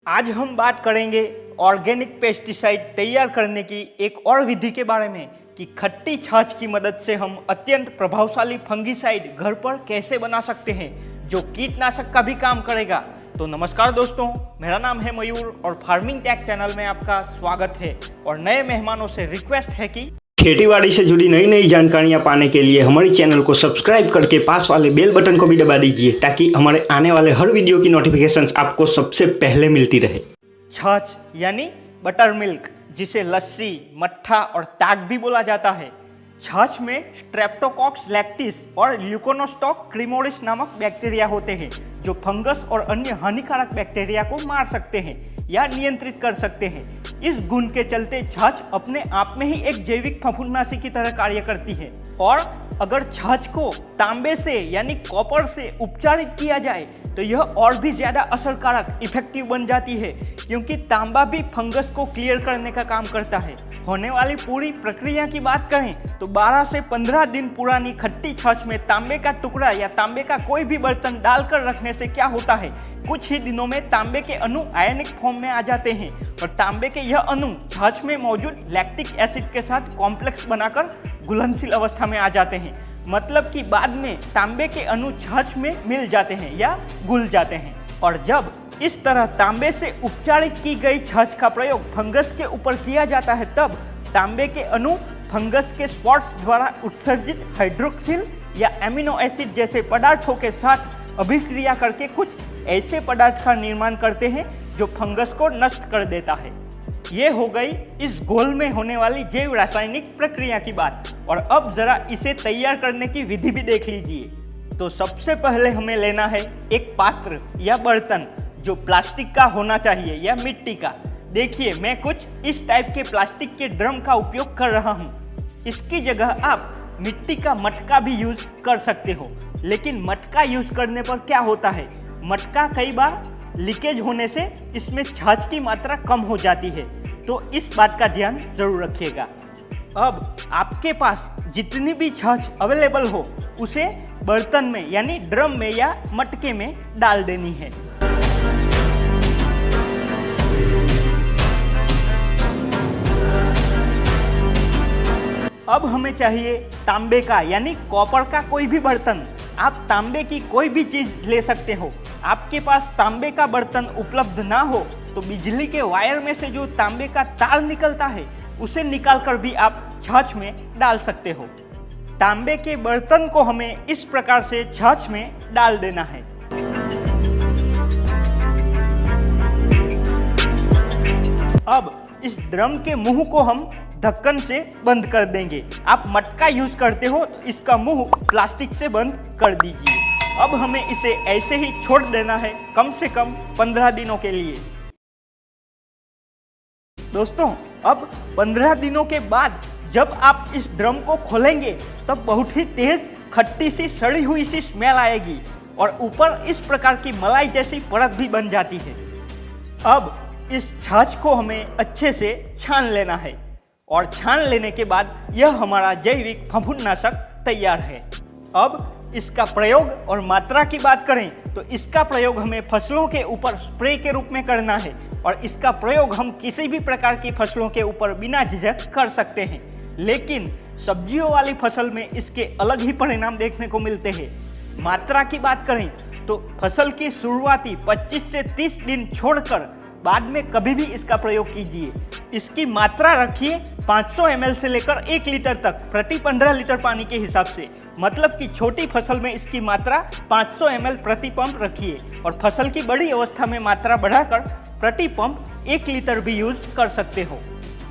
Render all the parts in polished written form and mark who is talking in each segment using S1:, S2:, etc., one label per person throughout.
S1: आज हम बात करेंगे ऑर्गेनिक पेस्टिसाइड तैयार करने की एक और विधि के बारे में कि खट्टी छाछ की मदद से हम अत्यंत प्रभावशाली फंगिसाइड घर पर कैसे बना सकते हैं जो कीटनाशक का भी काम करेगा। तो नमस्कार दोस्तों, मेरा नाम है मयूर और फार्मिंग टेक चैनल में आपका स्वागत है। और नए मेहमानों से रिक्वेस्ट है कि
S2: खेतीबाड़ी से जुड़ी नई नई जानकारियाँ पाने के लिए हमारे चैनल को सब्सक्राइब करके पास वाले बेल बटन को भी दबा दीजिए ताकि हमारे आने वाले हर वीडियो की नोटिफिकेशंस आपको सबसे पहले मिलती रहे।
S1: छाछ यानी बटर मिल्क, जिसे लस्सी, मट्ठा और ताक भी बोला जाता है। छाछ में स्ट्रेप्टोकॉक्स लैक्टिस और ल्यूकोनोस्टॉक क्रीमोरिस नामक बैक्टीरिया होते हैं जो फंगस और अन्य हानिकारक बैक्टीरिया को मार सकते हैं या नियंत्रित कर सकते हैं। इस गुण के चलते छाछ अपने आप में ही एक जैविक फफूंदनाशी की तरह कार्य करती है। और अगर छाछ को तांबे से यानी कॉपर से उपचारित किया जाए तो यह और भी ज़्यादा असरकारक इफेक्टिव बन जाती है, क्योंकि तांबा भी फंगस को क्लियर करने का काम करता है। होने वाली पूरी प्रक्रिया की बात करें तो 12 से 15 दिन पुरानी खट्टी छाछ में तांबे का टुकड़ा या तांबे का कोई भी बर्तन डालकर रखने से क्या होता है, कुछ ही दिनों में तांबे के अणु आयनिक फॉर्म में आ जाते हैं और तांबे के यह अणु छाछ में मौजूद लैक्टिक एसिड के साथ कॉम्प्लेक्स बनाकर घुलनशील अवस्था में आ जाते हैं। मतलब कि बाद में तांबे के अणु छाछ में मिल जाते हैं या घुल जाते हैं। और जब इस तरह तांबे से उपचारित की गई छाछ का प्रयोग फंगस के ऊपर किया जाता है तब तांबे के अणु फंगस के स्पॉट्स द्वारा उत्सर्जित हाइड्रोक्सिल या एमिनो एसिड जैसे पदार्थों के साथ अभिक्रिया करके कुछ ऐसे पदार्थ का निर्माण करते हैं जो फंगस को नष्ट कर देता है। ये हो गई इस घोल में होने वाली जैव रासायनिक प्रक्रिया की बात। और अब जरा इसे तैयार करने की विधि भी देख लीजिए। तो सबसे पहले हमें लेना है एक पात्र या बर्तन जो प्लास्टिक का होना चाहिए या मिट्टी का। देखिए, मैं कुछ इस टाइप के प्लास्टिक के ड्रम का उपयोग कर रहा हूँ। इसकी जगह आप मिट्टी का मटका भी यूज कर सकते हो, लेकिन मटका यूज करने पर क्या होता है, मटका कई बार लीकेज होने से इसमें छाछ की मात्रा कम हो जाती है, तो इस बात का ध्यान जरूर रखिएगा। अब आपके पास जितनी भी छाछ अवेलेबल हो उसे बर्तन में यानी ड्रम में या मटके में डाल देनी है। अब हमें चाहिए तांबे का यानी कॉपर का कोई भी बर्तन। आप तांबे की कोई भी चीज़ ले सकते हो। आपके पास तांबे का बर्तन उपलब्ध ना हो तो बिजली के वायर में से जो तांबे का तार निकलता है उसे निकालकर भी आप छाछ में डाल सकते हो। तांबे के बर्तन को हमें इस प्रकार से छाछ में डाल देना है। अब इस ड्रम के मुंह को हम ढक्कन से बंद कर देंगे। आप मटका यूज करते हो तो इसका मुंह प्लास्टिक से बंद कर दीजिए। अब हमें इसे ऐसे ही छोड़ देना है कम से कम 15 दिनों के लिए। दोस्तों, अब 15 दिनों के बाद जब आप इस ड्रम को खोलेंगे तब बहुत ही तेज खट्टी सी सड़ी हुई सी स्मेल आएगी और ऊपर इस प्रकार की मलाई जैसी परत भी बन जाती है। अब इस छाछ को हमें अच्छे से छान लेना है और छान लेने के बाद यह हमारा जैविक फफूंदनाशक तैयार है। अब इसका प्रयोग और मात्रा की बात करें तो इसका प्रयोग हमें फसलों के ऊपर स्प्रे के रूप में करना है और इसका प्रयोग हम किसी भी प्रकार की फसलों के ऊपर बिना झिझक कर सकते हैं। लेकिन सब्जियों वाली फसल में इसके अलग ही परिणाम देखने को मिलते हैं। मात्रा की बात करें तो फसल की शुरुआती 25 से 30 दिन छोड़कर बाद में कभी भी इसका प्रयोग कीजिए। इसकी मात्रा रखिए 500 ml से लेकर 1 लीटर तक प्रति 15 लीटर पानी के हिसाब से। मतलब कि छोटी फसल में इसकी मात्रा 500 ml प्रति पंप रखिए और फसल की बड़ी अवस्था में मात्रा बढ़ाकर प्रति पंप 1 लीटर भी यूज कर सकते हो।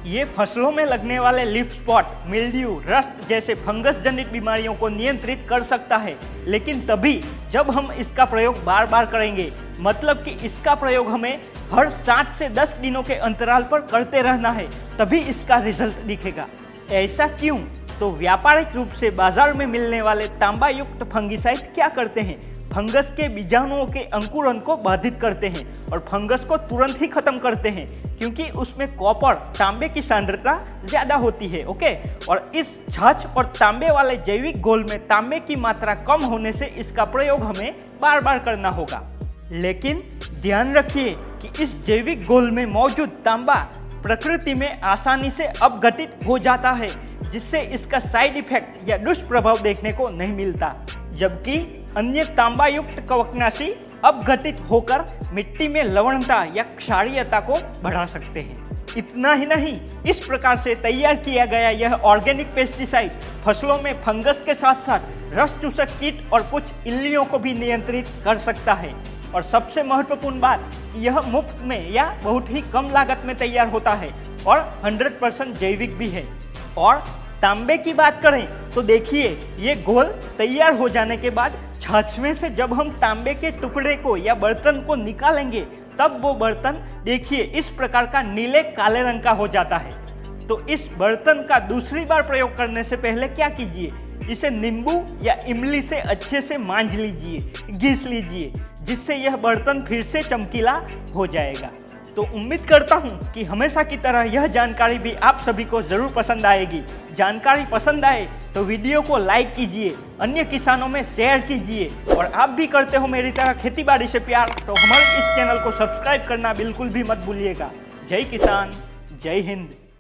S1: ये फसलों में लगने वाले लीफ स्पॉट, मिल्ड्यू, रस्ट जैसे फंगस जनित बीमारियों को नियंत्रित कर सकता है, लेकिन तभी जब हम इसका प्रयोग बार बार करेंगे। मतलब कि इसका प्रयोग हमें हर 7 से 10 दिनों के अंतराल पर करते रहना है, तभी इसका रिजल्ट दिखेगा। ऐसा क्यों? तो व्यापारिक रूप से बाजार में मिलने वाले तांबा युक्त फंगिसाइड क्या करते हैं, फंगस के बीजाणुओं के अंकुरन को बाधित करते हैं और फंगस को तुरंत ही खत्म करते हैं, क्योंकि उसमें कॉपर, तांबे की सांद्रता ज्यादा होती है। ओके, और इस छाछ और तांबे वाले जैविक घोल में तांबे की मात्रा कम होने से इसका प्रयोग हमें बार बार करना होगा। लेकिन ध्यान रखिए कि इस जैविक घोल में मौजूद तांबा प्रकृति में आसानी से अपघटित हो जाता है, जिससे इसका साइड इफेक्ट या दुष्प्रभाव देखने को नहीं मिलता, जबकि अन्य तांबा युक्त कवकनाशी अपघटित होकर मिट्टी में लवणता या क्षारीयता को बढ़ा सकते हैं। इतना ही नहीं, इस प्रकार से तैयार किया गया यह ऑर्गेनिक पेस्टिसाइड फसलों में फंगस के साथ साथ रस चूसक कीट और कुछ इल्लियों को भी नियंत्रित कर सकता है। और सबसे महत्वपूर्ण बात, यह मुफ्त में या बहुत ही कम लागत में तैयार होता है और 100% जैविक भी है। और तांबे की बात करें तो देखिए, ये घोल तैयार हो जाने के बाद छाछ में से जब हम तांबे के टुकड़े को या बर्तन को निकालेंगे, तब वो बर्तन देखिए इस प्रकार का नीले काले रंग का हो जाता है। तो इस बर्तन का दूसरी बार प्रयोग करने से पहले क्या कीजिए, इसे नींबू या इमली से अच्छे से मांझ लीजिए, घिस लीजिए, जिससे यह बर्तन फिर से चमकीला हो जाएगा। तो उम्मीद करता हूँ कि हमेशा की तरह यह जानकारी भी आप सभी को ज़रूर पसंद आएगी। जानकारी पसंद आए तो वीडियो को लाइक कीजिए, अन्य किसानों में शेयर कीजिए, और आप भी करते हो मेरी तरह खेती बाड़ी से प्यार तो हमारे इस चैनल को सब्सक्राइब करना बिल्कुल भी मत भूलिएगा। जय किसान, जय हिंद।